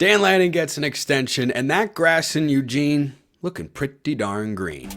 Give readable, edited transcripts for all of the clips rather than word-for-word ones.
Dan Lanning gets an extension, and that grass in Eugene looking pretty darn green.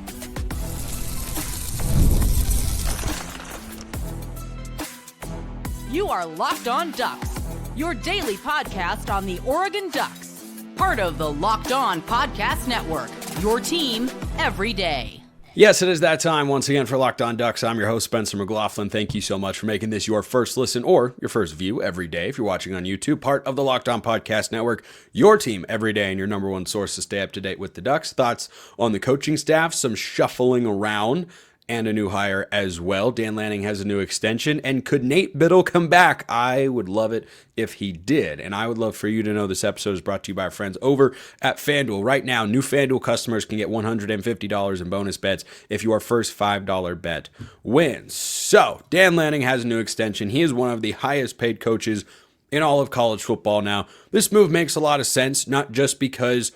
You are Locked On Ducks, your daily podcast on the Oregon Ducks, part of the Locked On Podcast Network, your team every day. Yes, it is that time once again for Locked On Ducks. I'm your host, Spencer McLaughlin. Thank you so much for making this your first listen or your first view every day. If you're watching on YouTube, part of the Locked On Podcast Network, your team every day and your number one source to stay up to date with the Ducks. Thoughts on the coaching staff, some shuffling around, and a new hire as well. Dan Lanning has a new extension. And could Nate Bittle come back? I would love it if he did. And I would love for you to know this episode is brought to you by our friends over at FanDuel. Right now, new FanDuel customers can get $150 in bonus bets if your first $5 bet wins. So, Dan Lanning has a new extension. He is one of the highest paid coaches in all of college football now. This move makes a lot of sense, not just because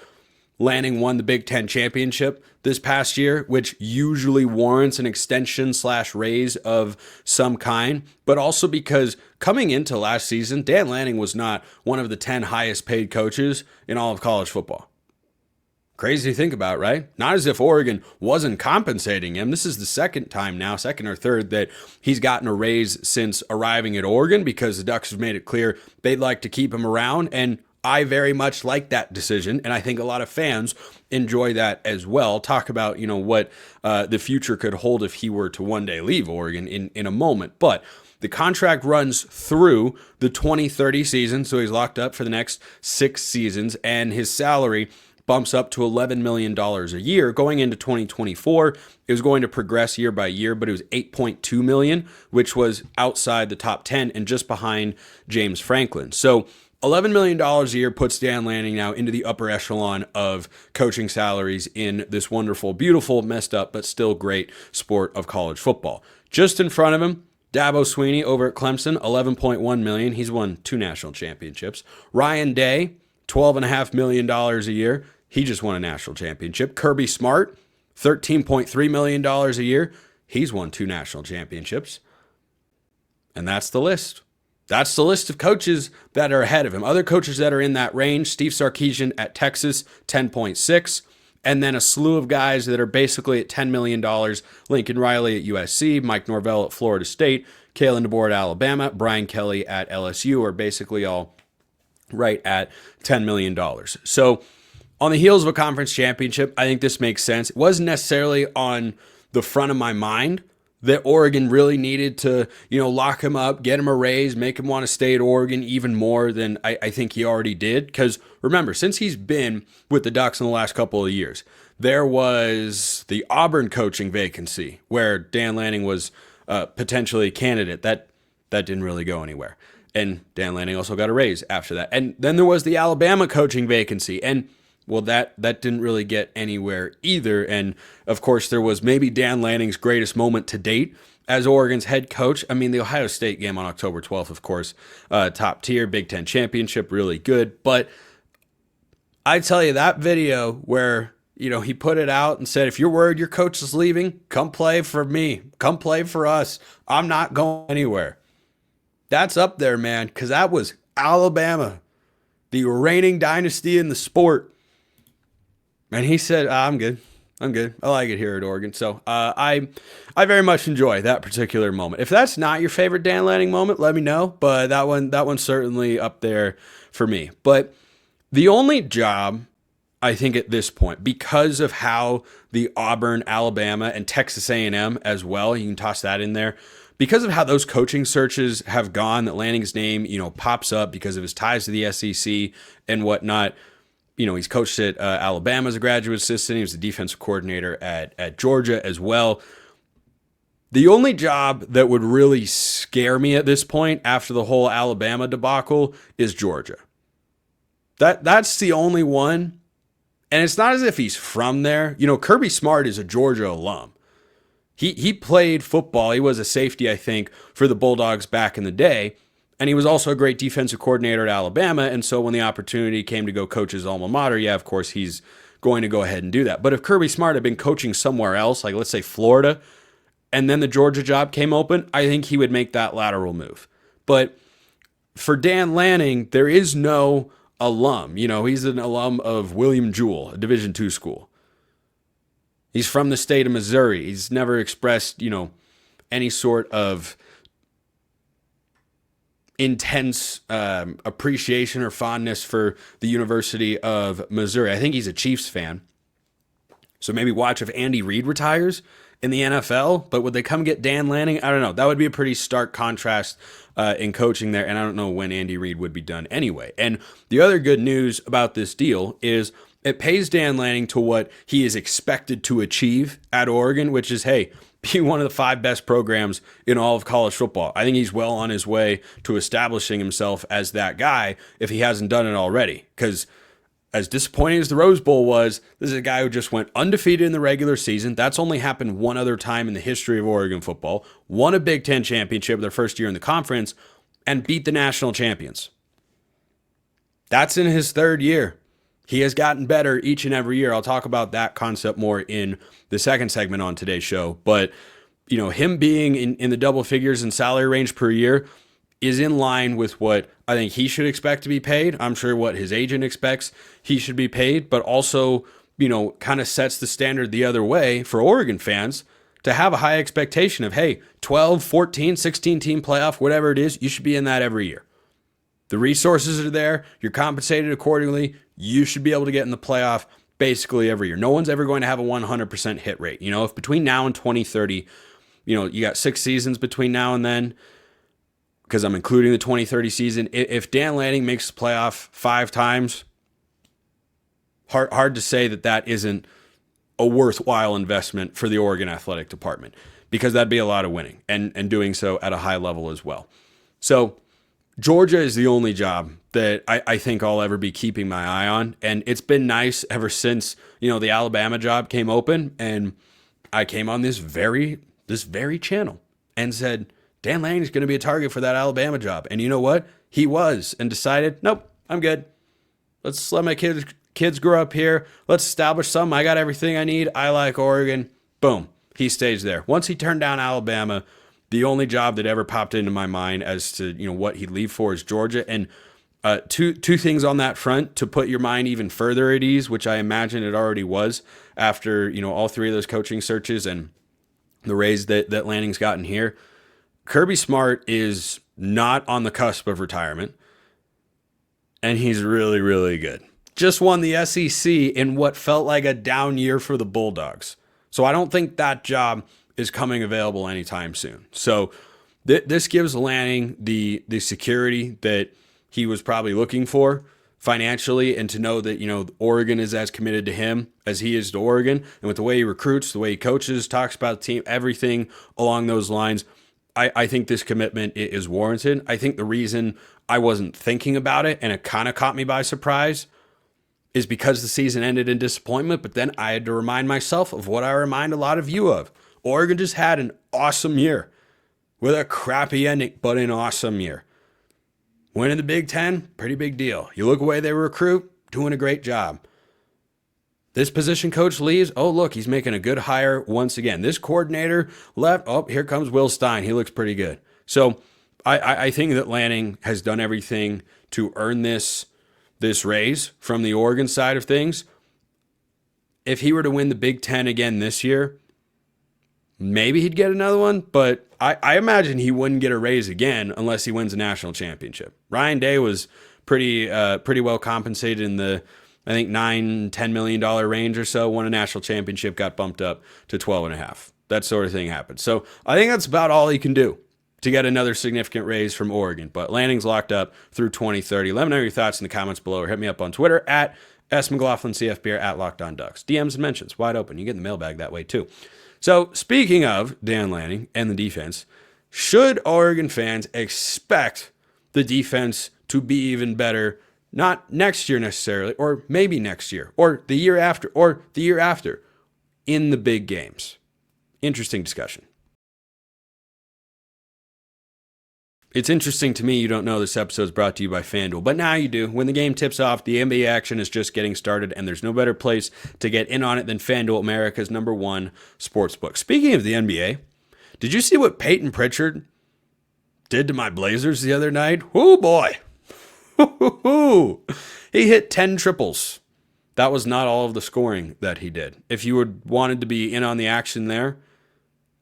Lanning won the Big Ten championship this past year, which usually warrants an extension/raise of some kind, but also because coming into last season, Dan Lanning was not one of the 10 highest paid coaches in all of college football. Crazy to think about, right? Not as if Oregon wasn't compensating him. This is the second time now, second or third, that he's gotten a raise since arriving at Oregon because the Ducks have made it clear they'd like to keep him around, and I very much like that decision, and I think a lot of fans enjoy that as well. Talk about, what the future could hold if he were to one day leave Oregon in a moment. But the contract runs through the 2030 season, so he's locked up for the next 6 seasons, and his salary bumps up to $11 million a year. Going into 2024, it was going to progress year by year, but it was $8.2 million, which was outside the top 10 and just behind James Franklin. So $11 million a year puts Dan Lanning now into the upper echelon of coaching salaries in this wonderful, beautiful, messed up, but still great sport of college football. Just in front of him, Dabo Swinney over at Clemson, $11.1 million. He's won 2 national championships. Ryan Day, $12.5 million a year. He just won a national championship. Kirby Smart, $13.3 million a year. He's won 2 national championships. And that's the list. That's the list of coaches that are ahead of him. Other coaches that are in that range, Steve Sarkisian at Texas, 10.6, and then a slew of guys that are basically at $10 million. Lincoln Riley at USC, Mike Norvell at Florida State, Kalen DeBoer at Alabama, Brian Kelly at LSU are basically all right at $10 million. So on the heels of a conference championship, I think this makes sense. It wasn't necessarily on the front of my mind that Oregon really needed to, lock him up, get him a raise, make him want to stay at Oregon even more than I think he already did. Because remember, since he's been with the Ducks in the last couple of years, there was the Auburn coaching vacancy where Dan Lanning was potentially a candidate. That didn't really go anywhere. And Dan Lanning also got a raise after that. And then there was the Alabama coaching vacancy. And well, that didn't really get anywhere either. And of course, there was maybe Dan Lanning's greatest moment to date as Oregon's head coach. I mean, the Ohio State game on October 12th, of course, top tier, Big Ten championship, really good. But I tell you, that video where, he put it out and said, if you're worried your coach is leaving, come play for me. Come play for us. I'm not going anywhere. That's up there, man, because that was Alabama, the reigning dynasty in the sport. And he said, I'm good. I like it here at Oregon. So I very much enjoy that particular moment. If that's not your favorite Dan Lanning moment, let me know. But that one's certainly up there for me. But the only job, I think at this point, because of how the Auburn, Alabama, and Texas A&M as well, you can toss that in there, because of how those coaching searches have gone, that Lanning's name, pops up because of his ties to the SEC and whatnot. He's coached at Alabama as a graduate assistant. He was the defensive coordinator at Georgia as well. The only job that would really scare me at this point after the whole Alabama debacle is Georgia. That's the only one. And it's not as if he's from there. Kirby Smart is a Georgia alum. He played football. He was a safety, I think, for the Bulldogs back in the day. And he was also a great defensive coordinator at Alabama. And so when the opportunity came to go coach his alma mater, of course, he's going to go ahead and do that. But if Kirby Smart had been coaching somewhere else, like let's say Florida, and then the Georgia job came open, I think he would make that lateral move. But for Dan Lanning, there is no alum. He's an alum of William Jewell, a Division II school. He's from the state of Missouri. He's never expressed, any sort of intense appreciation or fondness for the University of Missouri. I think he's a Chiefs fan. So maybe watch if Andy Reid retires in the NFL, but would they come get Dan Lanning? I don't know. That would be a pretty stark contrast in coaching there, and I don't know when Andy Reid would be done anyway. And the other good news about this deal is it pays Dan Lanning to what he is expected to achieve at Oregon, which is, hey, be one of the 5 best programs in all of college football. I think he's well on his way to establishing himself as that guy if he hasn't done it already. Because as disappointing as the Rose Bowl was, this is a guy who just went undefeated in the regular season. That's only happened one other time in the history of Oregon football. Won a Big Ten championship their first year in the conference and beat the national champions. That's in his 3rd year. He has gotten better each and every year. I'll talk about that concept more in the second segment on today's show. But, him being in the double figures in salary range per year is in line with what I think he should expect to be paid. I'm sure what his agent expects he should be paid, but also, kind of sets the standard the other way for Oregon fans to have a high expectation of, hey, 12, 14, 16 team playoff, whatever it is, you should be in that every year. The resources are there. You're compensated accordingly. You should be able to get in the playoff basically every year. No one's ever going to have a 100% hit rate. If between now and 2030, you got 6 seasons between now and then, because I'm including the 2030 season. If Dan Lanning makes the playoff 5 times, hard to say that isn't a worthwhile investment for the Oregon Athletic Department, because that'd be a lot of winning and doing so at a high level as well. So Georgia is the only job that I think I'll ever be keeping my eye on. And it's been nice ever since, the Alabama job came open, and I came on this very channel and said, Dan Lanning is going to be a target for that Alabama job. And you know what? He was, and decided, nope, I'm good. Let's let my kids grow up here. Let's establish something. I got everything I need. I like Oregon. Boom. He stays there. Once he turned down Alabama, the only job that ever popped into my mind as to, what he'd leave for is Georgia. And two things on that front to put your mind even further at ease, which I imagine it already was after, all 3 of those coaching searches and the raise that Lanning's gotten here. Kirby Smart is not on the cusp of retirement, and he's really, really good. Just won the SEC in what felt like a down year for the Bulldogs. So I don't think that job is coming available anytime soon. So this gives Lanning the security that he was probably looking for financially, and to know that, Oregon is as committed to him as he is to Oregon. And with the way he recruits, the way he coaches, talks about the team, everything along those lines, I think this commitment is warranted. I think the reason I wasn't thinking about it, and it kind of caught me by surprise, is because the season ended in disappointment. But then I had to remind myself of what I remind a lot of you of. Oregon just had an awesome year with a crappy ending, but an awesome year. Winning the Big Ten, pretty big deal. You look away they recruit, doing a great job. This position coach leaves. Oh, look, he's making a good hire once again. This coordinator left. Oh, here comes Will Stein. He looks pretty good. So I think that Lanning has done everything to earn this raise from the Oregon side of things. If he were to win the Big Ten again this year, maybe he'd get another one, but I imagine he wouldn't get a raise again unless he wins a national championship. Ryan Day was pretty well compensated in the, I think, $9-10 million range or so. Won a national championship, got bumped up to 12.5. That sort of thing happened. So I think that's about all he can do to get another significant raise from Oregon. But Lanning's locked up through 2030. Let me know your thoughts in the comments below, or hit me up on Twitter at @McLaughlin CFB or at Locked On Ducks. DMs and mentions wide open. You get in the mailbag that way too. So speaking of Dan Lanning and the defense, should Oregon fans expect the defense to be even better? Not next year necessarily, or maybe next year, or the year after, or the year after, in the big games. Interesting discussion. It's interesting to me you don't know this episode is brought to you by FanDuel, but now you do. When the game tips off, the NBA action is just getting started, and there's no better place to get in on it than FanDuel, America's #1 sportsbook. Speaking of the NBA, did you see what Peyton Pritchard did to my Blazers the other night? Oh boy. He hit 10 triples. That was not all of the scoring that he did. If you wanted to be in on the action there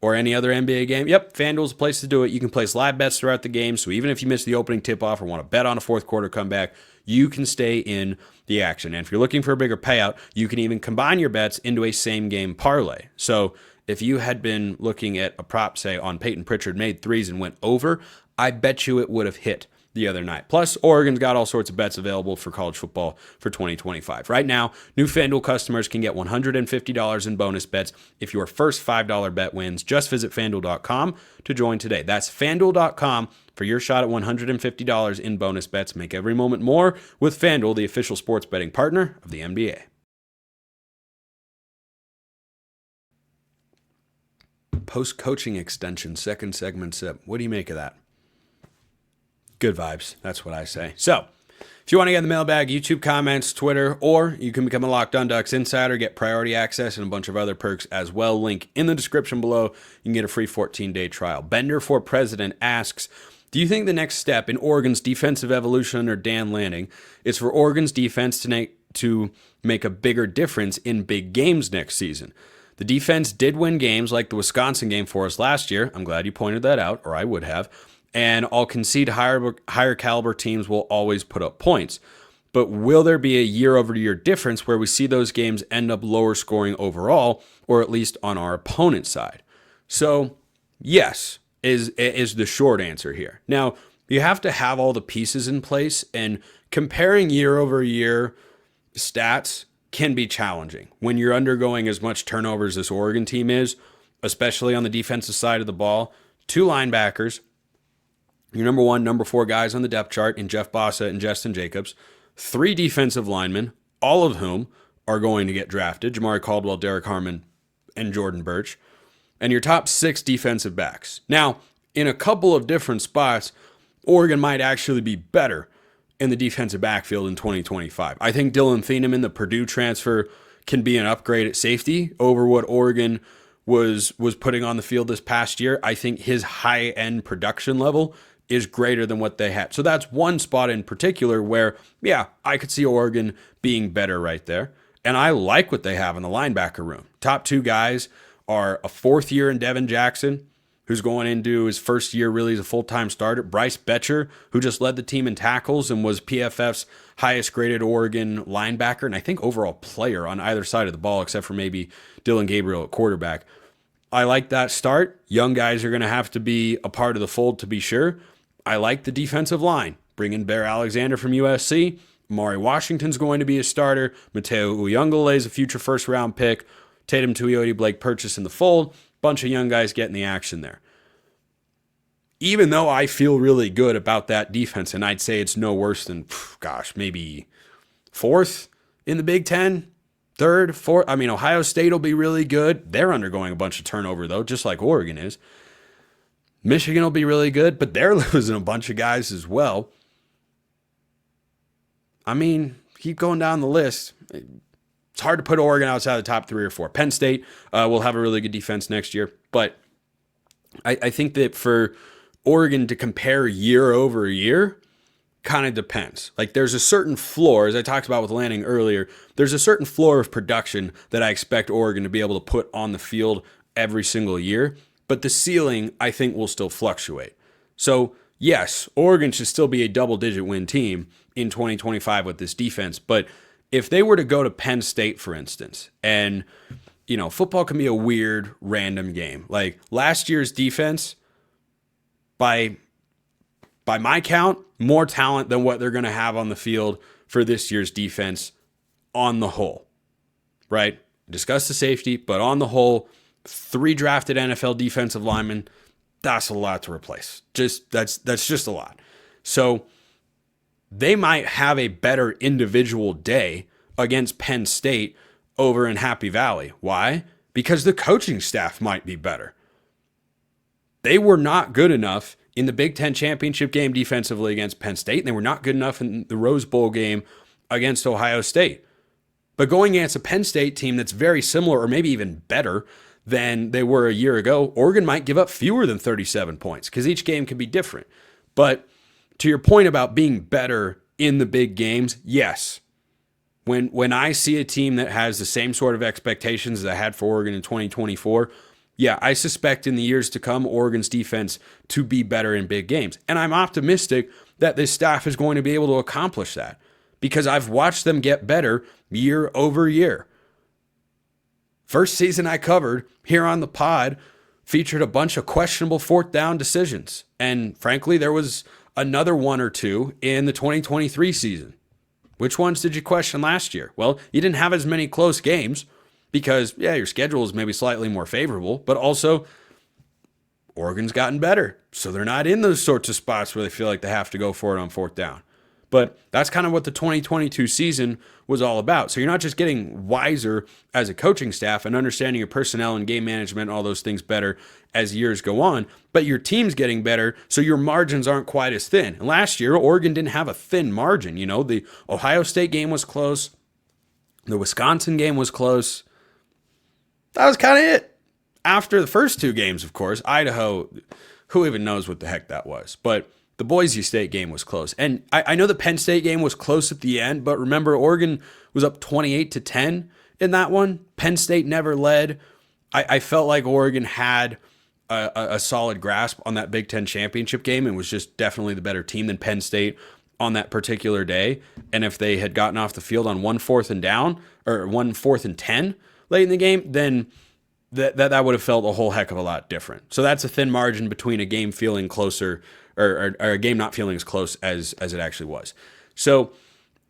or any other NBA game, yep, FanDuel's a place to do it. You can place live bets throughout the game. So even if you miss the opening tip-off or want to bet on a fourth quarter comeback, you can stay in the action. And if you're looking for a bigger payout, you can even combine your bets into a same-game parlay. So if you had been looking at a prop, say, on Peyton Pritchard made threes and went over, I bet you it would have hit the other night. Plus, Oregon's got all sorts of bets available for college football for 2025. Right now, new FanDuel customers can get $150 in bonus bets if your first $5 bet wins. Just visit FanDuel.com to join today. That's FanDuel.com for your shot at $150 in bonus bets. Make every moment more with FanDuel, the official sports betting partner of the NBA. Post-coaching extension, second segment sip. What do you make of that? Good vibes. That's what I say. So, if you want to get in the mailbag, YouTube comments, Twitter, or you can become a Locked On Ducks insider, get priority access and a bunch of other perks as well. Link in the description below. You can get a free 14-day trial. Bender for President asks, do you think the next step in Oregon's defensive evolution under Dan Lanning is for Oregon's defense to make a bigger difference in big games next season? The defense did win games like the Wisconsin game for us last year. I'm glad you pointed that out, or I would have. And I'll concede higher caliber teams will always put up points. But will there be a year-over-year difference where we see those games end up lower scoring overall, or at least on our opponent's side? So, yes, is the short answer here. Now, you have to have all the pieces in place, and comparing year-over-year stats can be challenging when you're undergoing as much turnover as this Oregon team is, especially on the defensive side of the ball. 2 linebackers, your number 1, number 4 guys on the depth chart in Jeff Bossa and Justin Jacobs, 3 defensive linemen, all of whom are going to get drafted, Jamari Caldwell, Derek Harmon, and Jordan Birch, and your top 6 defensive backs. Now, in a couple of different spots, Oregon might actually be better in the defensive backfield in 2025. I think Dylan Thieneman, the Purdue transfer, can be an upgrade at safety over what Oregon was putting on the field this past year. I think his high-end production level is greater than what they had. So that's one spot in particular where, yeah, I could see Oregon being better right there. And I like what they have in the linebacker room. Top 2 guys are a 4th year in Devin Jackson, who's going into his first year really as a full-time starter. Bryce Betcher, who just led the team in tackles and was PFF's highest graded Oregon linebacker, and I think overall player on either side of the ball, except for maybe Dylan Gabriel at quarterback. I like that start. Young guys are going to have to be a part of the fold to be sure. I like the defensive line. Bring in Bear Alexander from USC. Amari Washington's going to be a starter. Mateo Uyunglele is a future first-round pick. Tatum Tuioti, Blake Purchase in the fold. Bunch of young guys getting the action there. Even though I feel really good about that defense, and I'd say it's no worse than, maybe 4th in the Big Ten, 3rd, 4th. I mean, Ohio State will be really good. They're undergoing a bunch of turnover, though, just like Oregon is. Michigan will be really good, but they're losing a bunch of guys as well. I mean, keep going down the list. It's hard to put Oregon outside the top 3 or 4. Penn State will have a really good defense next year. But I think that for Oregon to compare year over year kind of depends. Like there's a certain floor, as I talked about with Lanning earlier, there's a certain floor of production that I expect Oregon to be able to put on the field every single year. But the ceiling, I think, will still fluctuate. So, yes, Oregon should still be a double-digit win team in 2025 with this defense. But if they were to go to Penn State, for instance, and, football can be a weird, random game. Like last year's defense, by my count, more talent than what they're going to have on the field for this year's defense on the whole, right? Discuss the safety, but on the whole, 3 drafted NFL defensive linemen, that's a lot to replace. That's just a lot. So they might have a better individual day against Penn State over in Happy Valley. Why? Because the coaching staff might be better. They were not good enough in the Big Ten championship game defensively against Penn State, and they were not good enough in the Rose Bowl game against Ohio State. But going against a Penn State team that's very similar or maybe even better than they were a year ago, Oregon might give up fewer than 37 points because each game can be different. But to your point about being better in the big games, yes. When I see a team that has the same sort of expectations as I had for Oregon in 2024, yeah, I suspect in the years to come, Oregon's defense to be better in big games. And I'm optimistic that this staff is going to be able to accomplish that because I've watched them get better year over year. First season I covered here on the pod featured a bunch of questionable fourth down decisions. And frankly, there was another one or two in the 2023 season. Which ones did you question last year? Well, you didn't have as many close games because, yeah, your schedule is maybe slightly more favorable, but also Oregon's gotten better. So they're not in those sorts of spots where they feel like they have to go for it on fourth down. But that's kind of what the 2022 season was all about. So you're not just getting wiser as a coaching staff and understanding your personnel and game management, all those things better as years go on, but your team's getting better, so your margins aren't quite as thin. And last year, Oregon didn't have a thin margin. You know, the Ohio State game was close. The Wisconsin game was close. That was kind of it. After the first two games, of course, Idaho, who even knows what the heck that was, but the Boise State game was close. And I know the Penn State game was close at the end, but remember, Oregon was up 28-10 in that one. Penn State never led. I felt like Oregon had a solid grasp on that Big Ten championship game and was just definitely the better team than Penn State on that particular day. And if they had gotten off the field on 1/4 and down, or 1/4 and 10 late in the game, then that would have felt a whole heck of a lot different. So that's a thin margin between a game feeling closer or a game not feeling as close as it actually was. So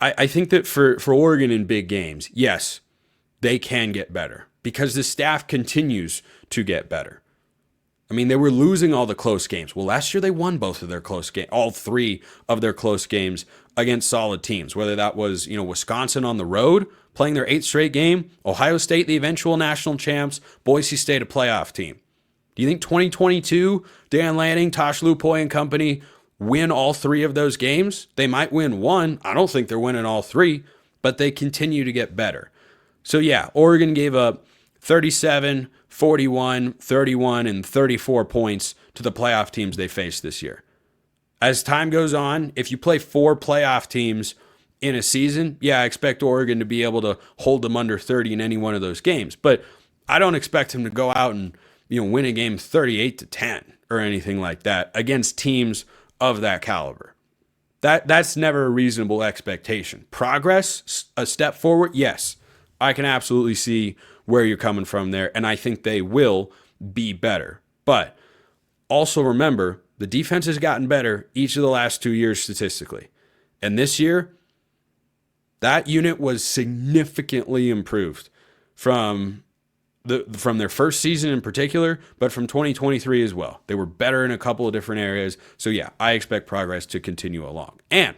I think that for Oregon in big games, yes, they can get better because the staff continues to get better. I mean, they were losing all the close games. Well, last year they won both of their close games, all three of their close games against solid teams, whether that was, Wisconsin on the road, playing their 8th straight game, Ohio State, the eventual national champs, Boise State, a playoff team. Do you think 2022, Dan Lanning, Tosh Lupoy and company win all three of those games? They might win one. I don't think they're winning all three, but they continue to get better. So yeah, Oregon gave up 37, 41, 31, and 34 points to the playoff teams they faced this year. As time goes on, if you play 4 playoff teams in a season, yeah, I expect Oregon to be able to hold them under 30 in any one of those games. But I don't expect them to go out and win a game 38-10 or anything like that against teams of that caliber. That's never a reasonable expectation. Progress, a step forward, yes. I can absolutely see where you're coming from there, and I think they will be better. But also remember, the defense has gotten better each of the last 2 years statistically. And this year, that unit was significantly improved from their first season in particular, but from 2023 as well. They were better in a couple of different areas. So yeah, I expect progress to continue along. And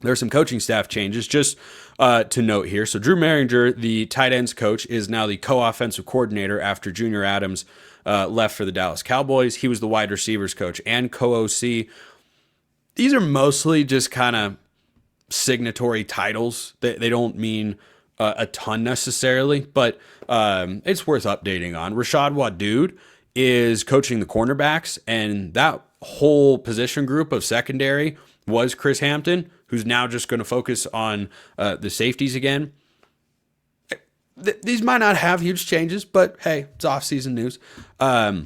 there are some coaching staff changes just to note here. So Drew Maringer, the tight ends coach, is now the co-offensive coordinator after Junior Adams left for the Dallas Cowboys. He was the wide receivers coach and co-OC. These are mostly just kind of signatory titles. They don't mean a ton necessarily, but it's worth updating on. Rashad Wadood is coaching the cornerbacks, and that whole position group of secondary was Chris Hampton, who's now just going to focus on the safeties again. These might not have huge changes, but hey, it's off-season news. Coach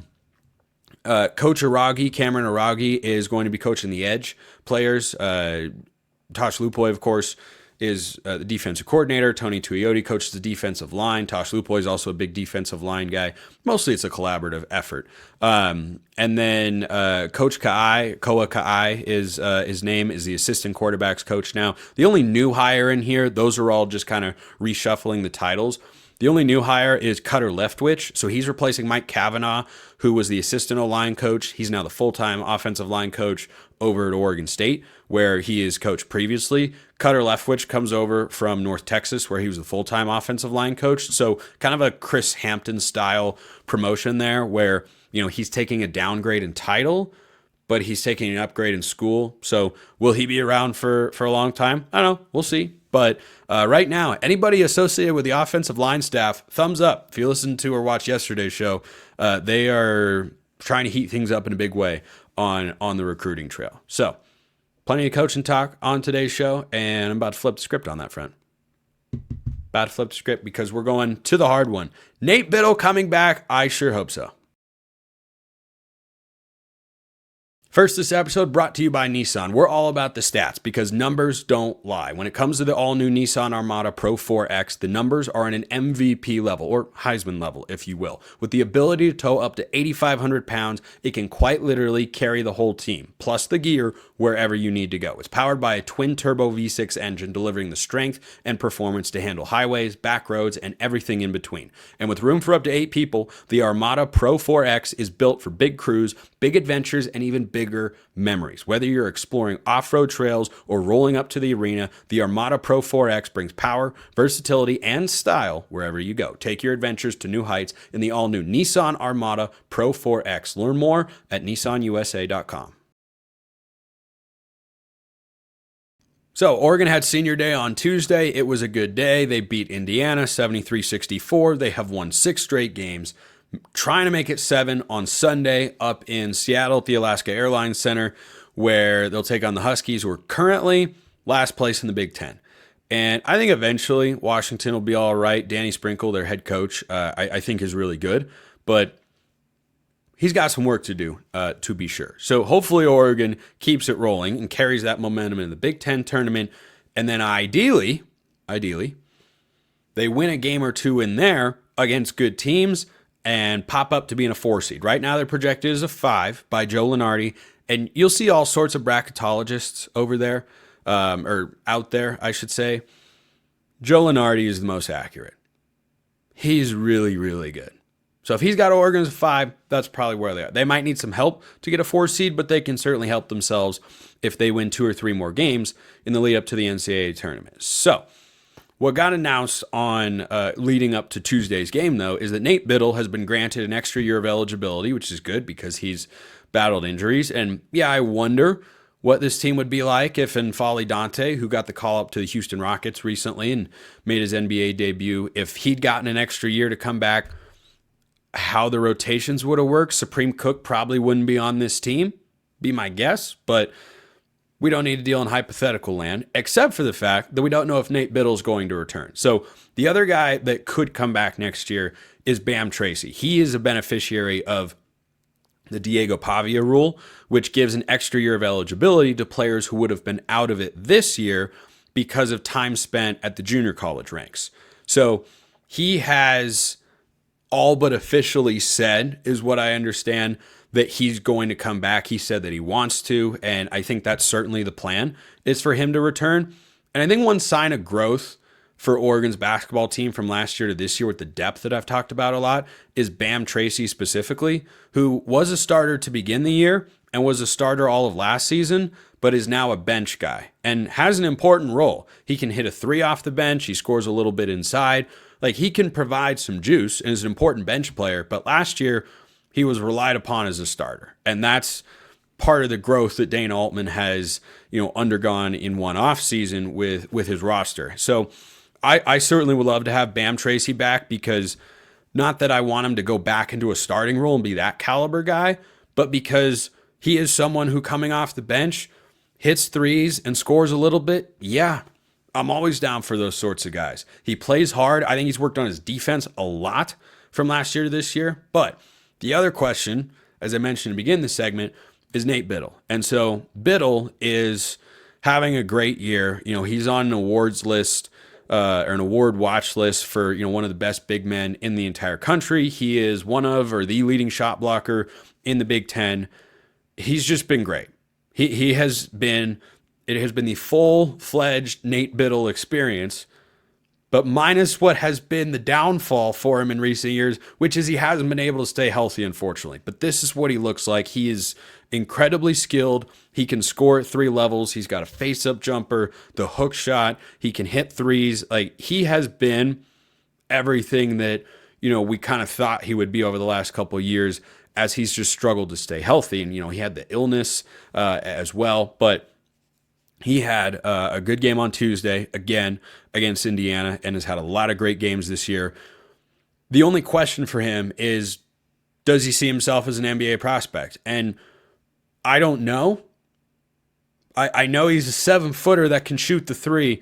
Cameron Aragi, is going to be coaching the edge players. Tosh Lupoy, of course, is the defensive coordinator. Tony Tuioti coaches the defensive line. Tosh Lupoy is also a big defensive line guy. Mostly it's a collaborative effort. And then Coach Koa Ka'ai is his name, is the assistant quarterbacks coach now. The only new hire in here, those are all just kind of reshuffling the titles. The only new hire is Cutter Leftwich. So he's replacing Mike Kavanaugh, who was the assistant O-line coach. He's now the full-time offensive line coach over at Oregon State, where he is coached previously. Cutter Leftwich comes over from North Texas, where he was the full-time offensive line coach. So kind of a Chris Hampton style promotion there, where he's taking a downgrade in title, but he's taking an upgrade in school. So will he be around for a long time? I don't know. We'll see. But right now, anybody associated with the offensive line staff, thumbs up. If you listened to or watched yesterday's show, they are trying to heat things up in a big way on the recruiting trail. So Plenty of coaching talk on today's show, and I'm about to flip the script on that front. About to flip the script because we're going to the hard one. Nate Bittle coming back. I sure hope so. First, this episode brought to you by Nissan. We're all about the stats because numbers don't lie. When it comes to the all-new Nissan Armada Pro 4X, the numbers are on an MVP level, or Heisman level, if you will. With the ability to tow up to 8,500 pounds, it can quite literally carry the whole team, plus the gear wherever you need to go. It's powered by a twin-turbo V6 engine, delivering the strength and performance to handle highways, back roads, and everything in between. And with room for up to 8 people, the Armada Pro 4X is built for big crews, big adventures, and even bigger memories. Whether you're exploring off-road trails or rolling up to the arena, the Armada Pro 4X brings power, versatility, and style wherever you go. Take your adventures to new heights in the all-new Nissan Armada Pro 4X. Learn more at nissanusa.com. So, Oregon had senior day on Tuesday. It was a good day. They beat Indiana 73-64. They have won 6 straight games. Trying to make it 7 on Sunday up in Seattle at the Alaska Airlines Center, where they'll take on the Huskies, who are currently last place in the Big Ten. And I think eventually Washington will be all right. Danny Sprinkle, their head coach, I think is really good, but he's got some work to do, to be sure. So hopefully Oregon keeps it rolling and carries that momentum in the Big Ten tournament. And then ideally, they win a game or two in there against good teams and pop up to being a 4 seed. Right now they're projected as a 5 by Joe Lunardi, and you'll see all sorts of bracketologists over there, or out there, I should say. Joe Lunardi is the most accurate. He's really, really good. So if he's got Oregon as a 5, that's probably where they are. They might need some help to get a 4 seed, but they can certainly help themselves if they win 2 or 3 more games in the lead up to the NCAA tournament. So what got announced on leading up to Tuesday's game, though, is that Nate Bittle has been granted an extra year of eligibility, which is good because he's battled injuries. And yeah, I wonder what this team would be like if N'Faly Dante, who got the call up to the Houston Rockets recently and made his NBA debut, if he'd gotten an extra year to come back, how the rotations would have worked. Supreme Cook probably wouldn't be on this team, be my guess, but we don't need to deal in hypothetical land, except for the fact that we don't know if Nate Bittle is going to return. So the other guy that could come back next year is Bam Tracy. He is a beneficiary of the Diego Pavia rule, which gives an extra year of eligibility to players who would have been out of it this year because of time spent at the junior college ranks. So he has all but officially said, is what I understand, that he's going to come back. He said that he wants to, and I think that's certainly the plan, is for him to return. And I think one sign of growth for Oregon's basketball team from last year to this year with the depth that I've talked about a lot is Bam Tracy specifically, who was a starter to begin the year and was a starter all of last season, but is now a bench guy and has an important role. He can hit a 3 off the bench. He scores a little bit inside. Like, he can provide some juice and is an important bench player. But last year, he was relied upon as a starter. And that's part of the growth that Dana Altman has, undergone in one off season with his roster. So I certainly would love to have Bam Tracy back, because not that I want him to go back into a starting role and be that caliber guy, but because he is someone who, coming off the bench, hits threes and scores a little bit. Yeah, I'm always down for those sorts of guys. He plays hard. I think he's worked on his defense a lot from last year to this year. But the other question, as I mentioned to begin the segment, is Nate Bittle. And so Bittle is having a great year. He's on an awards list, or an award watch list for, one of the best big men in the entire country. He is one of, or the leading shot blocker in the Big Ten. He's just been great. It has been the full-fledged Nate Bittle experience, but minus what has been the downfall for him in recent years, which is he hasn't been able to stay healthy, unfortunately. But this is what he looks like. He is incredibly skilled. He can score at 3 levels. He's got a face-up jumper, the hook shot. He can hit threes. Like, he has been everything that, we kind of thought he would be over the last couple of years, as he's just struggled to stay healthy. And, he had the illness as well. But he had a good game on Tuesday, again, against Indiana, and has had a lot of great games this year. The only question for him is, does he see himself as an NBA prospect? And I don't know. I know he's a 7-footer that can shoot the three.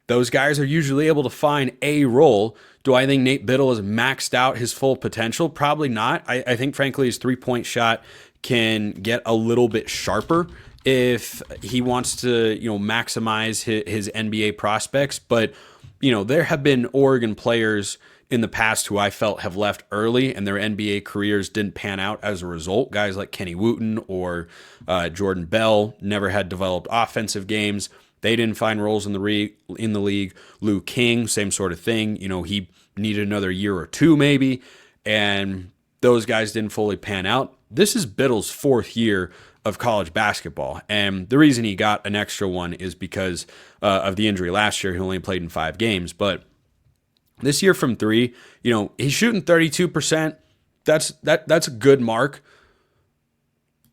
Those guys are usually able to find a role. Do I think Nate Bittle has maxed out his full potential? Probably not. I think, frankly, his three-point shot can get a little bit sharper if he wants to, maximize his NBA prospects. But, there have been Oregon players in the past who I felt have left early and their NBA careers didn't pan out as a result. Guys like Kenny Wooten or Jordan Bell never had developed offensive games. They didn't find roles in the league. Lou King, same sort of thing. He needed another year or two maybe, and those guys didn't fully pan out. This is Bittle's 4th year of college basketball, and the reason he got an extra one is because of the injury last year. He only played in 5 games, but this year from 3, he's shooting 32%. That's a good mark.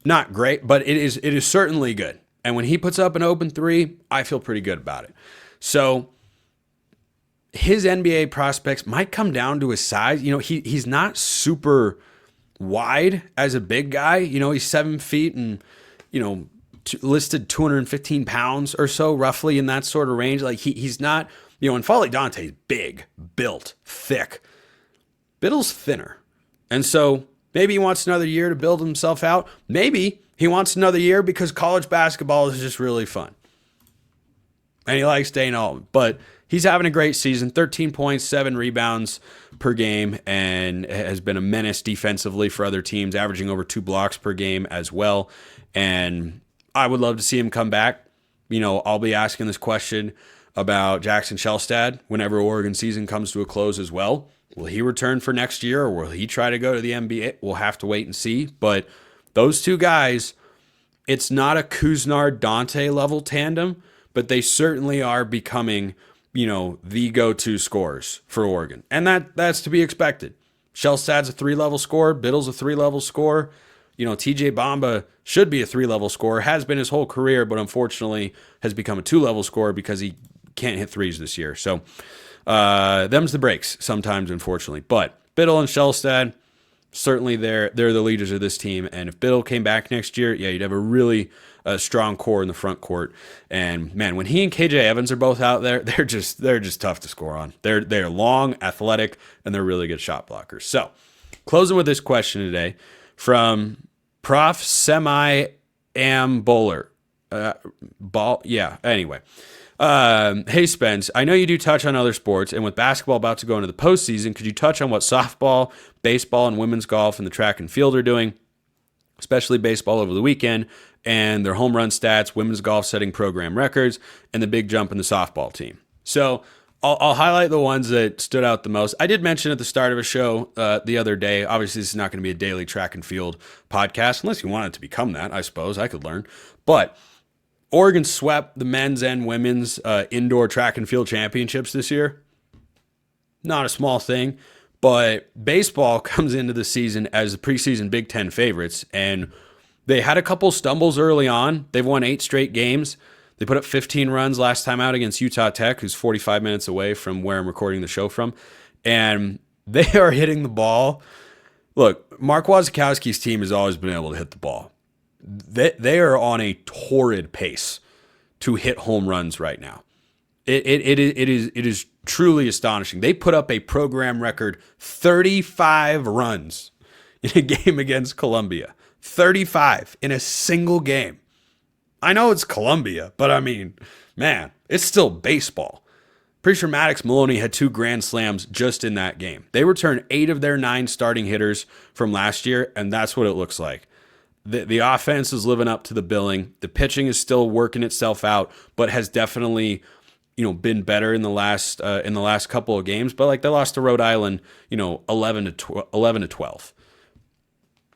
Not great, but it is certainly good. And when he puts up an open 3, I feel pretty good about it. So his NBA prospects might come down to his size. He's not super wide as a big guy. He's 7 feet and, listed 215 pounds or so, roughly in that sort of range. Like he's not, and Foley Dante's big, built, thick. Bittle's thinner. And so maybe he wants another year to build himself out. Maybe he wants another year because college basketball is just really fun. And he likes staying home. But he's having a great season, 13 points, 7 rebounds per game, and has been a menace defensively for other teams, averaging over 2 blocks per game as well. And I would love to see him come back. I'll be asking this question about Jackson Shelstad whenever Oregon season comes to a close as well. Will he return for next year, or will he try to go to the NBA? We'll have to wait and see. But those two guys, it's not a Kuznard-Dante level tandem, but they certainly are becoming, the go-to scorers for Oregon. And that's to be expected. Shelstad's a 3-level scorer. Bittle's a 3-level scorer. TJ Bamba should be a 3-level scorer, has been his whole career, but unfortunately has become a 2-level scorer because he can't hit threes this year. So them's the breaks sometimes, unfortunately. But Bittle and Shelstad, certainly they're the leaders of this team. And if Bittle came back next year, you'd have a really strong core in the front court. And man, when he and KJ Evans are both out there, they're just tough to score on. They're long, athletic, and they're really good shot blockers. So closing with this question today from Prof. Semi-Am Bowler. Anyway. Hey Spence, I know you do touch on other sports, and with basketball about to go into the postseason, could you touch on what softball, baseball, and women's golf and the track and field are doing, especially baseball over the weekend, and their home run stats, women's golf setting program records, and the big jump in the softball team? So I'll highlight the ones that stood out the most. I did mention at the start of a show the other day, obviously this is not going to be a daily track and field podcast, unless you want it to become that, I suppose. I could learn. But Oregon swept the men's and women's indoor track and field championships this year. Not a small thing, but baseball comes into the season as the preseason Big Ten favorites, and they had a couple stumbles early on. They've won 8 straight games. They put up 15 runs last time out against Utah Tech, who's 45 minutes away from where I'm recording the show from, and they are hitting the ball. Look, Mark Wasikowski's team has always been able to hit the ball. They are on a torrid pace to hit home runs right now. It is truly astonishing. They put up a program record 35 runs in a game against Columbia. 35 in a single game. I know it's Columbia, but I mean, man, it's still baseball. Pretty sure Maddox Maloney had 2 grand slams just in that game. They returned 8 of their 9 starting hitters from last year, and that's what it looks like. The offense is living up to the billing. The pitching is still working itself out, but has definitely, been better in the last couple of games. But like they lost to Rhode Island, 11 to 12.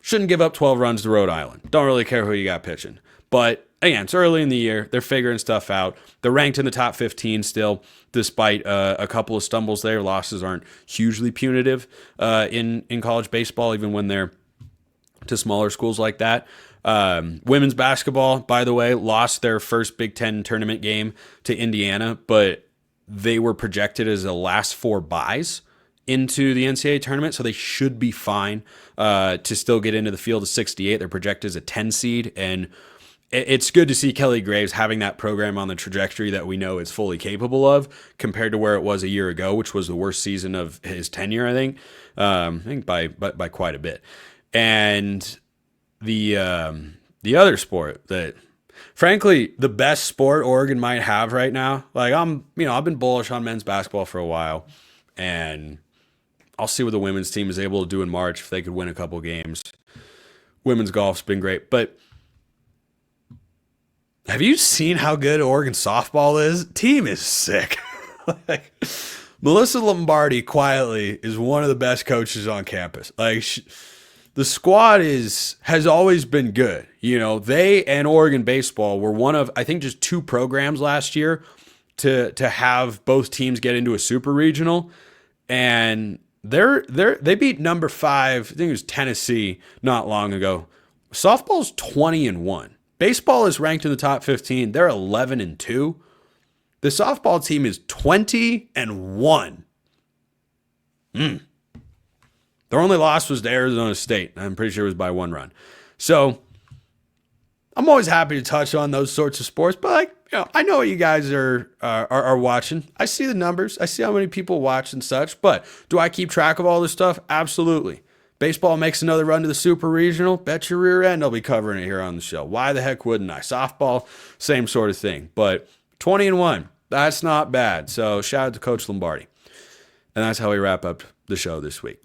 Shouldn't give up 12 runs to Rhode Island. Don't really care who you got pitching. But again, it's early in the year. They're figuring stuff out. They're ranked in the top 15 still, despite a couple of stumbles there. Losses aren't hugely punitive in college baseball, even when they're to smaller schools like that. Women's basketball, by the way, lost their first Big Ten tournament game to Indiana, but they were projected as the last 4 buys into the NCAA tournament, so they should be fine to still get into the field of 68. They're projected as a 10 seed, and it's good to see Kelly Graves having that program on the trajectory that we know it's fully capable of compared to where it was a year ago, which was the worst season of his tenure, I think by quite a bit. And the other sport that, frankly, the best sport Oregon might have right now, like I've been bullish on men's basketball for a while, and I'll see what the women's team is able to do in March if they could win a couple games. Women's golf's been great, but have you seen how good Oregon softball is? Team is sick. Like, Melissa Lombardi quietly is one of the best coaches on campus. Like, the squad has always been good. You know, they and Oregon baseball were one of, I think, just 2 programs last year to have both teams get into a super regional, and they beat number 5. I think it was Tennessee not long ago. Softball's 20-1. Baseball is ranked in the top 15. They're 11-2. The softball team is 20-1. Their only loss was to Arizona State. I'm pretty sure it was by 1 run. So I'm always happy to touch on those sorts of sports, but like, you know, I know what you guys are watching. I see the numbers. I see how many people watch and such, but do I keep track of all this stuff? Absolutely. Baseball makes another run to the super regional. Bet your rear end I'll be covering it here on the show. Why the heck wouldn't I? Softball, same sort of thing. But 20-1, that's not bad. So shout out to Coach Lombardi. And that's how we wrap up the show this week.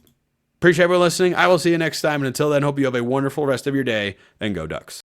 Appreciate everyone listening. I will see you next time. And until then, hope you have a wonderful rest of your day, and go Ducks.